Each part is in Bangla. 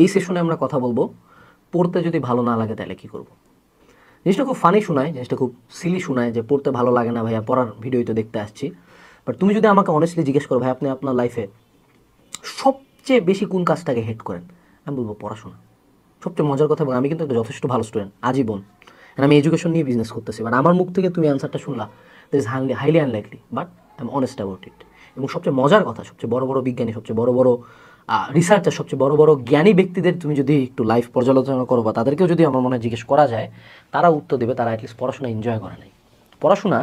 এই সেশনে আমরা কথা বলবো পড়তে যদি ভালো না লাগে তাহলে কী করবো। জিনিসটা খুব ফানি শোনায়, জিনিসটা খুব সিলি শোনায় যে পড়তে ভালো লাগে না ভাইয়া, পড়ার ভিডিওই তো দেখতে আসছি। বাট তুমি যদি আমাকে অনেস্টলি জিজ্ঞেস করো ভাই আপনি আপনার লাইফে সবচেয়ে বেশি কোন কাজটাকে হেট করেন, আমি বলবো পড়াশোনা। সবচেয়ে মজার কথা, এবং আমি কিন্তু একটা যথেষ্ট ভালো স্টুডেন্ট আজীবন, আমি এডুকেশন নিয়ে বিজনেস করতেছি। বাট আমার মুখ থেকে তুমি অ্যান্সারটা শুনলা, that is highly unlikely, but I am honest about it. এবং সবচেয়ে মজার কথা, সবচেয়ে বড় বড় বিজ্ঞানী, সবচেয়ে বড় বড় রিসার্চার, সবচেয়ে বড় বড় জ্ঞানী ব্যক্তিদের তুমি যদি একটু লাইফ পর্যালোচনা করো বা তাদেরকেও যদি আমার মনে হয় জিজ্ঞেস করা যায়, তারা উত্তর দেবে তারা অ্যাটলিস্ট পড়াশোনা এনজয় করে নাই। পড়াশোনা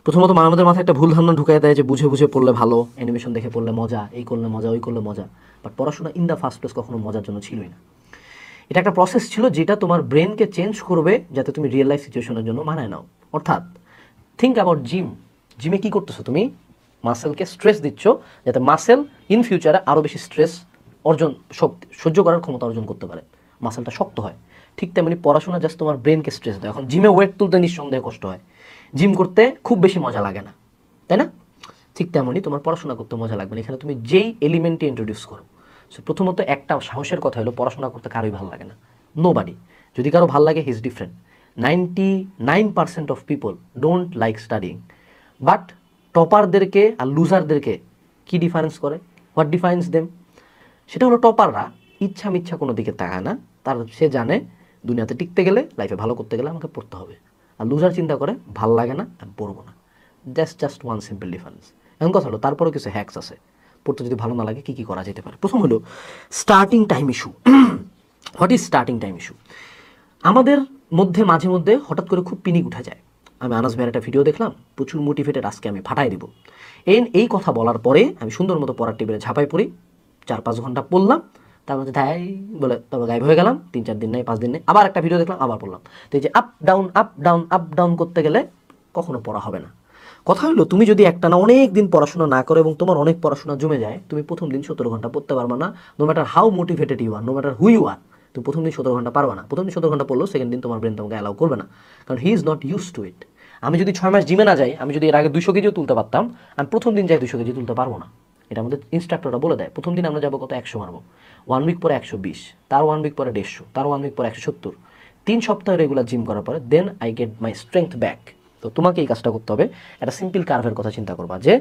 প্রথমত আমাদের মাথায় একটা ভুল ধারণা ঢুকাই দেয় যে বুঝে বুঝে পড়লে ভালো, অ্যানিমেশন দেখে পড়লে মজা, এই করলে মজা, ওই করলে মজা। বাট পড়াশোনা ইন দ্য ফার্স্ট প্লেস কখনো মজার জন্য ছিলই না। এটা একটা প্রসেস ছিল যেটা তোমার ব্রেনকে চেঞ্জ করবে যাতে তুমি রিয়েল লাইফ সিচুয়েশনের জন্য মানায় নাও। অর্থাৎ থিঙ্ক অ্যাবাউট জিমে কী করতেছো, তুমি মাসেলকে স্ট্রেস দিচ্ছ যাতে মাসেল ইন ফিউচারে আরও বেশি স্ট্রেস অর্জন সহ্য করার ক্ষমতা অর্জন করতে পারে, মাসেলটা শক্ত হয়। ঠিক তেমনি পড়াশোনা জাস্ট তোমার ব্রেনকে স্ট্রেস দেয়। এখন জিমে ওয়েট তুলতে নিঃসন্দেহে কষ্ট হয়, জিম করতে খুব বেশি মজা লাগে না, তাই না? ঠিক তেমনই তোমার পড়াশোনা করতে মজা লাগবে না, এখানে তুমি যেই এলিমেন্টটি ইন্ট্রোডিউস করো। সো প্রথমত একটা সাহসের কথা হলো পড়াশোনা করতে কারোই ভালো লাগে না, নোবডি। যদি কারো ভালো লাগে he is different. 99% of people don't like studying. But টপারদেরকে আর লুজারদেরকে কি ডিফারেন্স করে, হোয়াট ডিফাইন্স দেম? সেটা হলো টপাররা ইচ্ছা মিচ্ছা কোনো দিকে তাকায় না, তার সে জানে দুনিয়াতে টিকতে গেলে, লাইফে ভালো করতে গেলে আমাকে পড়তে হবে। আর লুজার চিন্তা করে ভাল লাগে না আমি পড়বো না। That's just one simple difference. এখন কথা হলো তারপরেও কিছু হ্যাকস আছে, পড়তে যদি ভালো না লাগে কী কী করা যেতে পারে। প্রথম হলো starting time issue. What is starting time issue? আমাদের মধ্যে মাঝে মধ্যে হঠাৎ করে খুব পিনিক উঠে যায়। আমি আনাস ভাইয়ের একটা ভিডিও দেখলাম, প্রচুর মোটিভেটেড, আজকে আমি ফাটাই দিব। এই কথা বলার পরে আমি সুন্দর মতো পড়ার টেবিলে ঝাঁপাই পড়ি, 4-5 ঘন্টা পড়লাম, তার মধ্যে ধাই বলে তারপর গায়েব হয়ে গেলাম। 3-4 দিন নেই, 5 দিন নেই, আবার একটা ভিডিও দেখলাম, আবার পড়লাম। তো এই যে up down up down up down করতে গেলে কখনো পড়া হবে না। কথা হলো তুমি যদি একটানা অনেক দিন পড়াশোনা না করো এবং তোমার অনেক পড়াশোনা জমে যায়, তুমি প্রথম দিন 17 ঘন্টা পড়তে পারবা না। No matter how motivated you are, no matter who you are, তুমি প্রথম দিন 17 ঘন্টা পারবা না। প্রথম দিন 17 ঘন্টা পড়লেও সেকেন্ড দিন তোমার ব্রেন তোমাকে অ্যালাউ করবে না, কারণ he is not use to it. আমি যদি 6 মাস জিমে না যাই, আমি যদি এর আগে 200 কেজিও তুলতে পারতাম, আমি প্রথম দিন যাই 200 কেজি তুলতে পারবো না। এটা আমাদের ইনস্ট্রাক্টররা বলে দেয়। প্রথম দিন আমরা যাবো কত, 100 মারবো, 1 উইক পরে 120, তার 1 উইক পরে 150, তার 1 উইক পরে 170, 3 সপ্তাহ রেগুলার জিম করার পরে then I get my strength back. তো তোমাকে এই কাজটা করতে হবে। একটা সিম্পল কার্ভের কথা চিন্তা করবা যে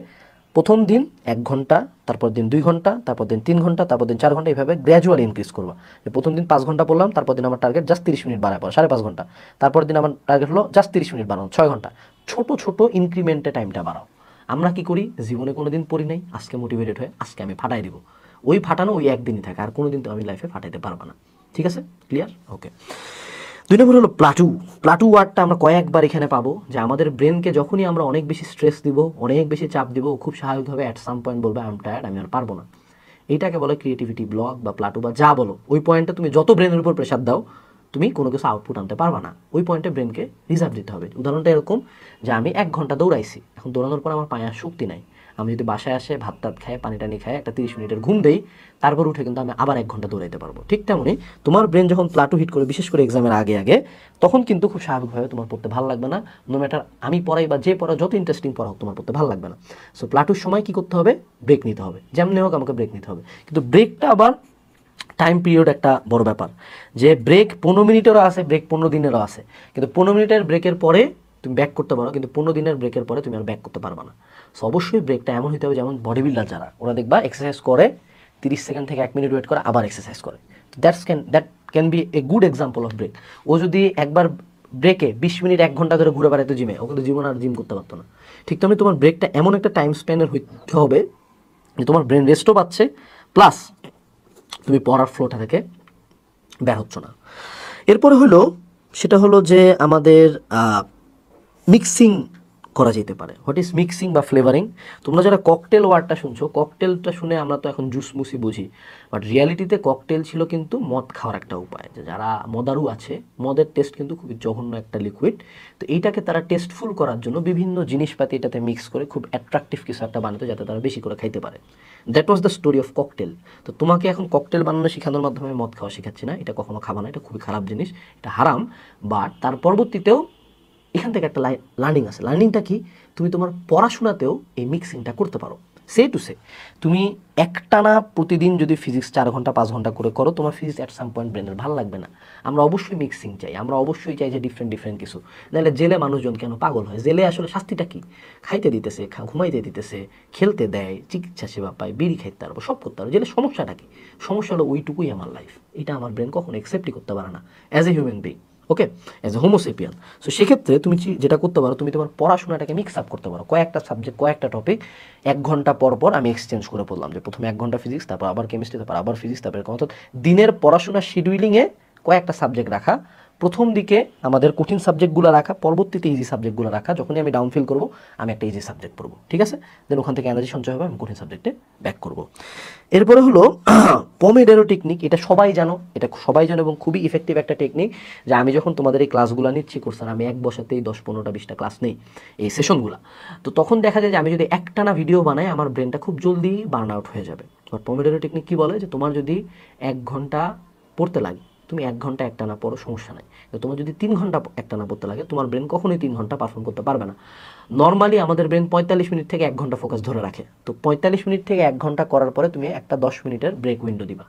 প্রথম দিন 1 ঘন্টা, তারপর দিন 2 ঘন্টা, তারপর দিন 3 ঘন্টা, তারপর দিন 4 ঘন্টা, এইভাবে গ্র্যাজুয়ালি ইনক্রিজ করবা। যে প্রথম দিন 5 ঘন্টা পড়লাম, তারপর দিন আমার টার্গেট জাস্ট 30 মিনিট বাড়ায় পড়া, 5.5 ঘন্টা, তারপর দিন আমার টার্গেট হলো জাস্ট 30 মিনিট বাড়ানো, 6 ঘন্টা। ছোট ছোট ইনক্রিমেন্টে টাইমটা বাড়াও। আমরা কি করি, জীবনে কোনো দিন পড়ি নাই, আজকে মোটিভেটেড হয়ে আজকে আমি ফাটাই দিব, ওই ফাটানো ওই একদিনই থাকে, আর কোনো দিন তো আমি লাইফে ফাটাইতে পারবো না। ঠিক আছে, ক্লিয়ার? ওকে। 2 নম্বর হলো প্লাটু ওয়ার্ডটা আমরা কয়েকবার এখানে পাবো, যে আমাদের ব্রেনকে যখনই আমরা অনেক বেশি স্ট্রেস দিব, অনেক বেশি চাপ দিব, খুব স্বাভাবিকভাবে অ্যাট সাম পয়েন্ট বলবে আই এম টায়ার্ড, আমি আর পারবো না। এইটাকে বলে ক্রিয়েটিভিটি ব্লক বা প্লাটু বা যা বলো। ওই পয়েন্টে তুমি যত ব্রেনের উপর প্রেশার দাও, তুমি কোনো কিছু আউটপুট আনতে পারবা না। ওই পয়েন্টে ব্রেনকে রিজার্ভ দিতে হবে। উদাহরণটা এরকম যে আমি 1 ঘন্টা দৌড়াইছি, এখন দৌড়ানোর পর আমার পায়ে আর শক্তি নাই, আমি যদি বাসায় আসে ভাত টাত খায়, পানি টানি খায়, একটা 30 মিনিটের ঘুম দেই, তারপর উঠে কিন্তু আমি আবার 1 ঘন্টা দৌড়াইতে পারবো। ঠিক তেমনই তোমার ব্রেন যখন প্লাটু হিট করে, বিশেষ করে এক্সামের আগে আগে, তখন কিন্তু খুব স্বাভাবিকভাবে তোমার পড়তে ভালো লাগবে না। নো ম্যাটার আমি পড়াই বা যে পড়া যত ইন্টারেস্টিং পড়া হোক, তোমার পড়তে ভালো লাগবে না। সো প্লাটুর সময় কী করতে হবে, ব্রেক নিতে হবে, যেমনি হোক আমাকে ব্রেক নিতে হবে। কিন্তু ব্রেকটা আবার টাইম পিরিয়ড একটা বড় ব্যাপার, যে ব্রেক 15 মিনিটেরও আছে, ব্রেক 15 দিনেরও আছে। কিন্তু 15 মিনিটের ব্রেকের পরে তুমি ব্যাক করতে পারো, কিন্তু 15 দিনের ব্রেকের পরে তুমি আর ব্যাক করতে পারবে না। সো অবশ্যই ব্রেকটা এমন হতে হবে, যেমন বডি বিল্ডার যারা, ওরা দেখবা এক্সারসাইজ করে 30 সেকেন্ড থেকে 1 মিনিট ওয়েট করে আবার এক্সারসাইজ করে। That can be a good example of break. ও যদি একবার ব্রেকে 20 মিনিট 1 ঘন্টা ধরে ঘুরে বেড়াইতো জিমে, ও কিন্তু জীবন আর জিম করতে পারতো না। ঠিক তেমনি তোমার ব্রেকটা এমন একটা টাইম স্প্যানের হইতে হবে যে তোমার ব্রেন রেস্টও পাচ্ছে, প্লাস তুমি পড়ার ফ্লোটা থেকে বের হচ্ছ না। এরপরে হলো সেটা হলো যে আমাদের মিক্সিং করা যেতে পারে। হোয়াট ইজ মিক্সিং বা ফ্লেভারিং? তোমরা যারা ককটেল ওয়ার্ডটা শুনছো, ককটেলটা শুনে আমরা তো এখন জুস মুসি বুঝি, বাট রিয়ালিটিতে ককটেল ছিল কিন্তু মদ খাওয়ার একটা উপায়। যে যারা মদারু আছে, মদের টেস্ট কিন্তু খুবই জঘন্য একটা লিকুইড। তো এইটাকে তারা টেস্টফুল করার জন্য বিভিন্ন জিনিসপাতি এটাতে মিক্স করে খুব অ্যাট্রাকটিভ কিছু একটা বানাতো, যাতে তারা বেশি করে খাইতে পারে। That was the story of cocktail. তো তোমাকে এখন ককটেল বানানো শেখানোর মাধ্যমে মদ খাওয়া শেখাচ্ছি না, এটা কখনো খাবা না, এটা খুবই খারাপ জিনিস, এটা হারাম। বাট তার পরবর্তীতেও এখান থেকে একটা লার্নিং আছে। লার্নিংটা কি, তুমি তোমার পড়াশোনাতেও এই মিক্সিংটা করতে পারো। সে টু সে তুমি একটানা প্রতিদিন যদি ফিজিক্স 4 ঘন্টা 5 ঘন্টা করে করো, তোমার ফিজিক্স অ্যাট সাম পয়েন্ট ব্রেনের ভালো লাগবে না। আমরা অবশ্যই মিক্সিং চাই, আমরা অবশ্যই চাই যে ডিফারেন্ট ডিফারেন্ট কিছু। নাহলে জেলে মানুষজন কেন পাগল হয়? জেলে আসলে শাস্তিটা কি? খাইতে দিতেছে, ঘুমাইতে দিতেছে, খেলতে দেয়, চিকিৎসা সেবা পায়, বিড়ি খাইতে পারবো, সব করতে পারবো। জেলে সমস্যাটা কি? সমস্যা হলো ওইটুকুই আমার লাইফ। এটা আমার ব্রেন কখনো অ্যাকসেপ্টই করতে পারে না as a human being, okay, as a homo sapien. So সেক্ষেত্রে তুমি যেটা করতে পারো, তুমি তোমার পড়াশোনাটাকে মিক্স আপ করতে পারো। কয়েকটা সাবজেক্ট, কয়েকটা টপিক 1 ঘন্টা পর পর আমি এক্সচেঞ্জ করে পড়লাম, যে প্রথমে 1 ঘন্টা ফিজিক্স, তারপর আবার কেমিস্ট্রি, তারপর আবার ফিজিক্স, তারপর অর্থাৎ দিনের পড়াশোনার শিডিউলিংয়ে কয়েকটা সাবজেক্ট রাখা। প্রথম দিকে আমাদের কঠিন সাবজেক্টগুলো রাখা, পরবর্তীতে ইজি সাবজেক্টগুলো রাখা। যখনই আমি ডাউন ফিল করবো, আমি একটা ইজি সাবজেক্ট পড়বো, ঠিক আছে? দেন ওখান থেকে এনার্জি সঞ্চয় হবে, আমি কঠিন সাবজেক্টে ব্যাক করবো। এরপরে হলো পমেডোরো টেকনিক। এটা সবাই জানো, এটা সবাই জানো এবং খুবই ইফেক্টিভ একটা টেকনিক। যে আমি যখন তোমাদের এই ক্লাসগুলো নিচ্ছি কোর্সের, আমি এক বসাতেই 10, 15টা, 20টা ক্লাস নেই, এই সেশনগুলো। তো তখন দেখা যায় যে আমি যদি একটানা ভিডিও বানাই, আমার ব্রেনটা খুব জলদি বার্ন আউট হয়ে যাবে। বাট পমেডোরো টেকনিক কী বলে, যে তোমার যদি 1 ঘন্টা পড়তে লাগে, তুমি 1 ঘন্টা একটানা পড়ো, সমস্যা নাই। তোমার যদি 3 ঘন্টা একটানা পড়তে লাগে, তোমার ব্রেন কখনোই 3 ঘন্টা পারফর্ম করতে পারবে না। নর্মালি আমাদের ব্রেন 45 মিনিট থেকে 1 ঘন্টা ফোকাস ধরে রাখে। তো 45 মিনিট থেকে 1 ঘন্টা করার পরে তুমি একটা 10 মিনিটের ব্রেক উইন্ডো দিবা,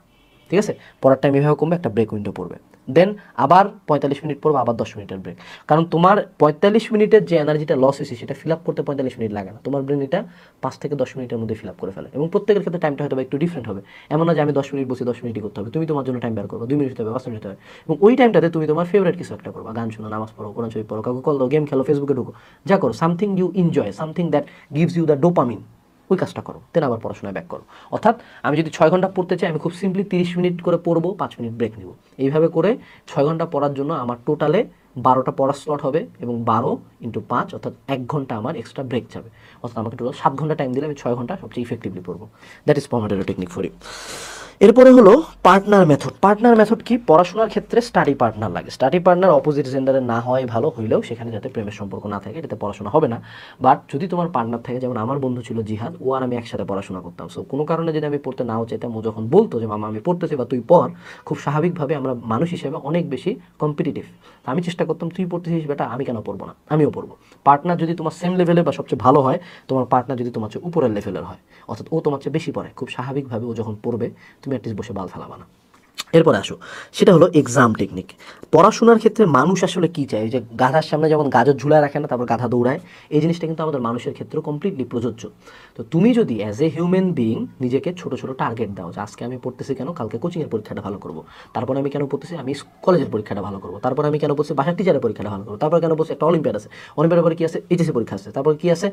ঠিক আছে? পড়ার টাইম এভাবে কমবে, একটা ব্রেক উইন্ডো পড়বে, দেন আবার 45 মিনিট পড়বে, আবার 10 মিনিটের ব্রেক। কারণ তোমার 45 মিনিটের যে এনার্জিটা লস হয়েছে, সেটা ফিল আপ করতে 45 মিনিট লাগে না, তোমার ব্রেন এটা 5 থেকে 10 মিনিটের মধ্যে ফিল আপ করে ফেলে। এবং প্রত্যেকের ক্ষেত্রে টাইমটা হয়তো একটু ডিফারেন্ট হবে। এমন না যে আমি 10 মিনিট বসে 10 মিনিটই করতে হবে, তুমি তোমার জন্য টাইম বের করবে, 2 মিনিট হবে, 5 মিনিট হবে। এবং ওই টাইমটাতে তুমি তোমার ফেভারিট কিছু একটা করবা, গান শোনো, নামাজ পড়ো, কোরআন শরীফ পড়ো, কাউকে কল দাও, গেম খেলো, ফেসবুকে ঢুকো, যা করো, something you enjoy, something that gives you the dopamine, ওই কাজটা করো, দেন আবার পড়াশোনায় ব্যাক করো। অর্থাৎ আমি যদি 6 ঘন্টা পড়তে চাই, আমি খুব সিম্পলি 30 মিনিট করে পড়বো, 5 মিনিট ব্রেক নিব। এইভাবে করে 6 ঘন্টা পড়ার জন্য আমার টোটালে 12টা পড়ার স্লট হবে, এবং 12 × 5 অর্থাৎ 1 ঘন্টা আমার এক্সট্রা ব্রেক যাবে। অর্থাৎ আমাকে টোটাল 7 ঘন্টা টাইম দিলে আমি 6 ঘন্টা সবচেয়ে ইফেক্টিভলি পড়বো। That is pomodoro technique for you. এরপরে হলো পার্টনার মেথড। পার্টনার মেথড কি? পড়াশোনার ক্ষেত্রে স্টাডি পার্টনার লাগে। স্টাডি পার্টনার অপোজিট জেন্ডারের না হয় ভালো, হইলেও সেখানে যাতে প্রেমের সম্পর্ক না থাকে, এটাতে পড়াশোনা হবে না। বাট যদি তোমার পার্টনার থাকে, যেমন আমার বন্ধু ছিল জিহাদ, ও আর আমি একসাথে পড়াশোনা করতাম। সো কোনো কারণে যদি আমি পড়তে নাও চাইতাম, ও যখন বলতো যে মামা আমি পড়তেছি বা তুই পড়, খুব স্বাভাবিকভাবে আমরা মানুষ হিসেবে অনেক বেশি কম্পিটিটিভ। আমি চেষ্টা করতাম, তুই পড়তেছিস বেটা, আমি কেন পড়বো না, আমিও পড়বো। পার্টনার যদি তোমার সেম লেভেলে বা সবচেয়ে ভালো হয়, তোমার পার্টনার যদি তোমার চেয়ে উপরের লেভেলের হয়, অর্থাৎ ও তোমার চেয়ে বেশি পড়ে, খুব স্বাভাবিকভাবে ও যখন পড়বে, তুমি অ্যাটলিস্ট বসে বাল ফেলাবা না। এরপরে আসো, সেটা হলো এক্সাম টেকনিক। পড়াশোনার ক্ষেত্রে মানুষ আসলে কী চায়? যে গাধার সামনে যেমন গাজর ঝুলায় রাখে না, তারপর গাধা দৌড়ায়, এই জিনিসটা কিন্তু আমাদের মানুষের ক্ষেত্রেও কমপ্লিটলি প্রযোজ্য। তো তুমি যদি অ্যাজ এ হিউম্যান বিইং নিজেকে ছোটো ছোটো টার্গেট দাও, যে আজকে আমি পড়তেছি কেন, কালকে কোচিংয়ের পরীক্ষাটা ভালো করবো, তারপর আমি কেন পড়তেছি, আমি কলেজের পরীক্ষাটা ভালো করবো, তারপর আমি কেন পড়ছি, বাসার টিচারের পরীক্ষাটা ভালো করবো, তারপর কেন পড়ছি একটা অলিম্পিয়াড আছে, অলিম্পিয়াডের পরে কী আছে, এইচএসসি পরীক্ষা আছে, তারপর কী আছে,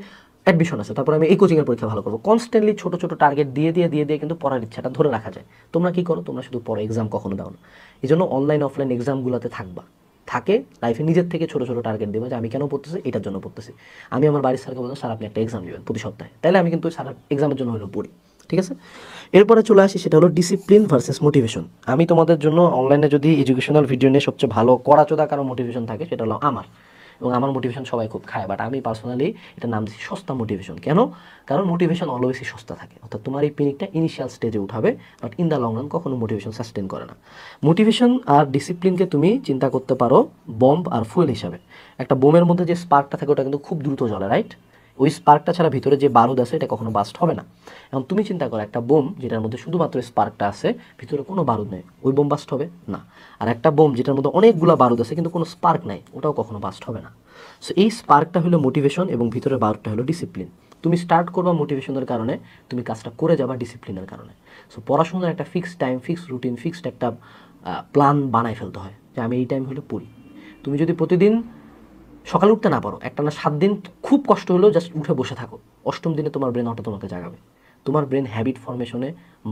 অ্যাডমিশন আছে, তারপর আমি এই কোচিংয়ের পরীক্ষা ভালো করবো। কনস্ট্যান্টলি ছোটো ছোটো টার্গেট দিয়ে দিয়ে দিয়ে দিয়ে কিন্তু পড়ার ইচ্ছাটা ধরে রাখা যায়। তোমরা কী করো, তোমরা শুধু পড়ো, এক্সাম কখনো দাও না। এই জন্য অনলাইন অফলাইন এক্সামগুলোতে থাকবা, থাকে লাইফে নিজের থেকে ছোটো ছোটো টার্গেট দেবো, যে আমি কেন পড়তেছি, এটার জন্য পড়তেছি। আমি আমার বাড়ির স্যারকে বললাম, স্যার আপনি একটা এক্সাম নেবেন প্রতি সপ্তাহে, তাহলে আমি কিন্তু স্যার এক্সামের জন্য হলেও পড়ি, ঠিক আছে? এরপরে চলে আসি, সেটা হলো ডিসিপ্লিন ভার্সেস মোটিভেশন। আমি তোমাদের জন্য অনলাইনে যদি এডুকেশনাল ভিডিও নিয়ে সবচেয়ে ভালো কড়াচোদা কারো মোটিভেশন থাকে, সেটা হলো আমার। এবং আমার মোটিভেশন সবাই খুব খায়, বাট আমি পার্সোনালি এটার নাম দিচ্ছি সস্তা মোটিভেশন। কেন? কারণ মোটিভেশন অলওয়েজই সস্তা থাকে, অর্থাৎ তোমার এই পিনিকটা ইনিশিয়াল স্টেজে উঠাবে, but in the long run কখনো মোটিভেশন সাস্টেন করে না। মোটিভেশন আর ডিসিপ্লিনকে তুমি চিন্তা করতে পারো বম্ব আর ফুয়েল হিসাবে। একটা বোমের মধ্যে যে স্পার্কটা থাকে, ওটা কিন্তু খুব দ্রুত জ্বলে, রাইট? ওই স্পার্কটা ছাড়া ভিতরে যে বারুদ আছে, এটা কখনো বাস্ট হবে না। এখন তুমি চিন্তা করো, একটা বোম যেটার মধ্যে শুধুমাত্র স্পার্কটা আছে, ভিতরে কোনো বারুদ নেই, ওই বোম বাস্ট হবে না। আর একটা বোম যেটার মধ্যে অনেকগুলো বারুদ আছে কিন্তু কোনো স্পার্ক নাই, ওটাও কখনো বাস্ট হবে না। সো এই স্পার্কটা হলো মোটিভেশন, এবং ভিতরের বারুদটা হলো ডিসিপ্লিন। তুমি স্টার্ট করবা মোটিভেশনের কারণে, তুমি কাজটা করে যাবা ডিসিপ্লিনের কারণে। সো পড়াশোনার একটা fixed time, fixed routine, fixed একটা প্ল্যান বানাই ফেলতে হয়, যে আমি এই টাইম হলে পড়ি। তুমি যদি প্রতিদিন সকালে উঠতে না পারো, একটা না 7 দিন খুব কষ্ট হলেও জাস্ট উঠে বসে থাকো, 8ম দিনে তোমার ব্রেন হঠাৎ তোমাকে জাগাবে। তোমার ব্রেন হ্যাবিট ফর্মেশনে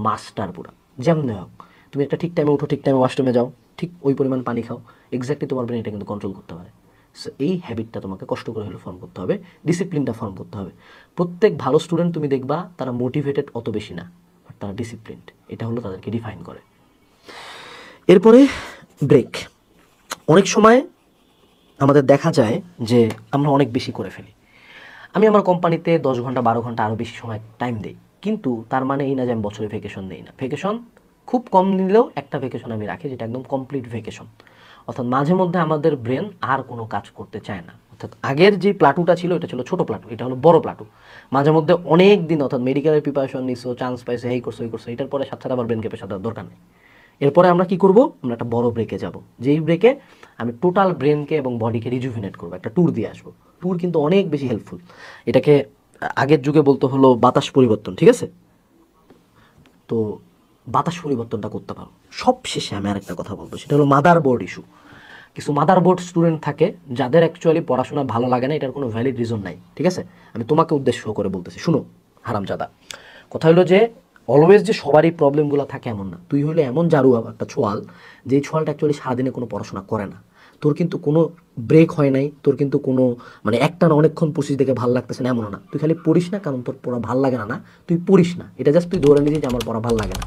মাস্টার পুরা, যেমন হোক। তুমি একটা ঠিক টাইমে উঠো, ঠিক টাইমে ওয়াশরুমে যাও, ঠিক ওই পরিমাণ পানি খাও, এক্স্যাক্টলি তোমার ব্রেন এটা কিন্তু কন্ট্রোল করতে পারে। সো এই হ্যাবিটটা তোমাকে কষ্ট করে হলে ফর্ম করতে হবে, ডিসিপ্লিনটা ফর্ম করতে হবে। প্রত্যেক ভালো স্টুডেন্ট তুমি দেখবা তারা মোটিভেটেড অত বেশি না, বাট তারা ডিসিপ্লিনড, এটা হলো তাদেরকে ডিফাইন করে। এরপরে ব্রেক। অনেক সময় আমাদের দেখা যায় যে আমরা অনেক বেশি করে ফেলি। আমি আমার কোম্পানিতে 10 ঘন্টা 12 ঘন্টা আরও বেশি সময় টাইম দিই, কিন্তু তার মানে এই না যে আমি বছরে ভ্যাকেশন দিই না। ভ্যাকেশন খুব কম নিলেও একটা ভ্যাকেশন আমি রাখি, যেটা একদম কমপ্লিট ভ্যাকেশন। অর্থাৎ মাঝে মধ্যে আমাদের ব্রেন আর কোনো কাজ করতে চায় না, অর্থাৎ আগের যে প্লাটুটা ছিল এটা ছিল ছোট প্লাটু, এটা হলো বড় প্লাটু। মাঝে মধ্যে অনেক দিন অর্থাৎ মেডিকেলের প্রিপারেশন নিছো, চান্স পাইছো, এই করছো এই করছো, এটার পরে সাথে আবার ব্রেন ক্যাপের সাথে দরকার নেই। এরপরে আমরা কি করব, আমরা একটা বড় ব্রেকে যাব, যেই ব্রেকে আমি টোটাল ব্রেনকে এবং বডিকে রিজুভিনেট করবো, একটা ট্যুর দিয়ে আসবো। ট্যুর কিন্তু অনেক বেশি হেল্পফুল। এটাকে আগের যুগে বলতে হলো বাতাস পরিবর্তন, ঠিক আছে? তো বাতাস পরিবর্তনটা করতে পারো। সব শেষে আমি আরেকটা কথা বলবো, সেটা হলো মাদার বোর্ড ইস্যু। কিছু মাদার বোর্ড স্টুডেন্ট থাকে যাদের অ্যাকচুয়ালি পড়াশোনা ভালো লাগে না, এটার কোনো ভ্যালিড রিজন নাই, ঠিক আছে? আমি তোমাকে উদ্দেশ্য করে বলতেছি, শুনো হারামজাদা। কথা হলো যে অলওয়েজ যে সবারই প্রবলেমগুলো থাকে এমন না। তুই হলে এমন জারুয়া একটা ছোয়াল, যে ছোয়ালটা অ্যাকচুয়ালি সারাদিনে কোনো পড়াশোনা করে না। তোর কিন্তু কোনো ব্রেক হয় নাই, তোর কিন্তু কোনো মানে একটা না অনেকক্ষণ পড়ছিস দেখে ভালো লাগতেছে না, এমন না। তুই খালি পড়িস না কারণ তোর পড়া ভালো লাগে না, না তুই পড়িস না, এটা জাস্ট তুই ধরে নিয়েছিস যে আমার পড়া ভালো লাগে না।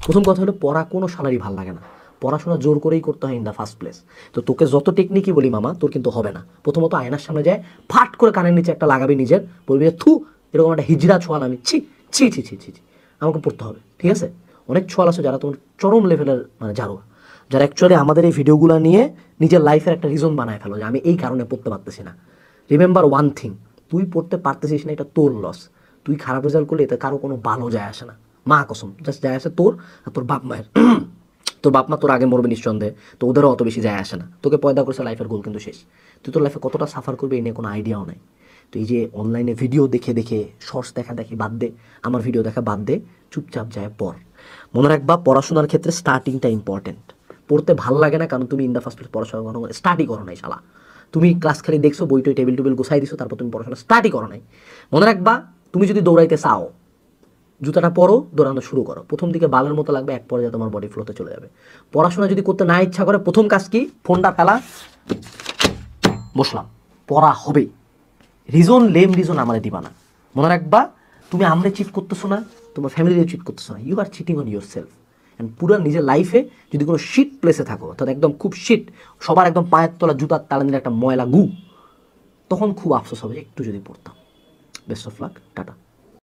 প্রথম কথা হলো পড়া কোনো সালারই ভালো লাগে না, পড়াশোনা জোর করেই করতে হয় ইন দ্য ফার্স্ট প্লেস। তো তোকে যত টেকনিকই বলি মামা, তোর কিন্তু হবে না। প্রথমত আয়নার সামনে যায় ফাট করে কানের নিচে একটা লাগাবি নিজের, বলবি থু এরকম একটা হিজড়া ছোয়াল আমি, ছি ছি ছি ছি ছি ছি, আমাকে পড়তে হবে, ঠিক আছে? অনেক ছোয়াল আছে যারা তোমার চরম লেভেলের মানে জারুয়া, যারা অ্যাকচুয়ালি আমাদের এই ভিডিওগুলো নিয়ে নিজের লাইফের একটা রিজন বানায় ফেলো যে আমি এই কারণে পড়তে পারতেছি না। রিমেম্বার ওয়ান থিং, তুই পড়তে পারতেছিস না এটা তোর লস। তুই খারাপ রেজাল্ট করলে এতে কারো কোনো ভালো যায় আসে না, মা কসম, জাস্ট যায় আসে তোর আর তোর বাপ মায়ের। তোর বাপ মা তোর আগে মরবে নিঃসন্দেহে, তো ওদেরও অত বেশি যায় আসে না। তোকে পয়দা করেছে, লাইফের গোল কিন্তু শেষ। তুই তোর লাইফে কতটা সাফার করবে এই নিয়ে কোনো আইডিয়াও নাই। তো এই যে অনলাইনে ভিডিও দেখে দেখে শর্টস দেখা দেখি বাদ দে, আমার ভিডিও দেখা বাদ দে, চুপচাপ যায় পড়। মনে রাখবা পড়াশোনার ক্ষেত্রে স্টার্টিংটা ইম্পর্টেন্ট। পড়তে ভালো লাগে না কারণ তুমি ইন দ্য ফার্স্ট প্লেস পড়াশোনা স্টার্টই করো নাই শালা। তুমি ক্লাস খালি দেখছো, বই টই টেবিল টেবিল গুছাই দিছো, তারপর তুমি পড়াশোনা স্টার্টই করো নাই। মনে রাখবা তুমি যদি দৌড়াইতে চাও, জুতাটা পরো, দৌড়ানো শুরু করো। প্রথম দিকে বালের মতো লাগবে, এক পর্যায়ে তোমার বডি ফ্লোতে চলে যাবে। পড়াশোনা যদি করতে না ইচ্ছা করে, প্রথম কাজ কি, ফোনটা ফেলা, বসলাম, পড়া হবেই। রিজন লেম রিজন আমাদের দিবা না। মনে রাখবা তুমি আমরা চিট করতেছো না, তোমার ফ্যামিলিও চিট করতেছো না, you are cheating on yourself. And পুরো নিজের লাইফে যদি কোনো শিট প্লেসে থাকো, অর্থাৎ একদম খুব শিট, সবার একদম পায়ের তলা জুতার তালা নিলে একটা ময়লা গু, তখন খুব আফসোস হবে একটু যদি পড়তাম। Best of luck, tata.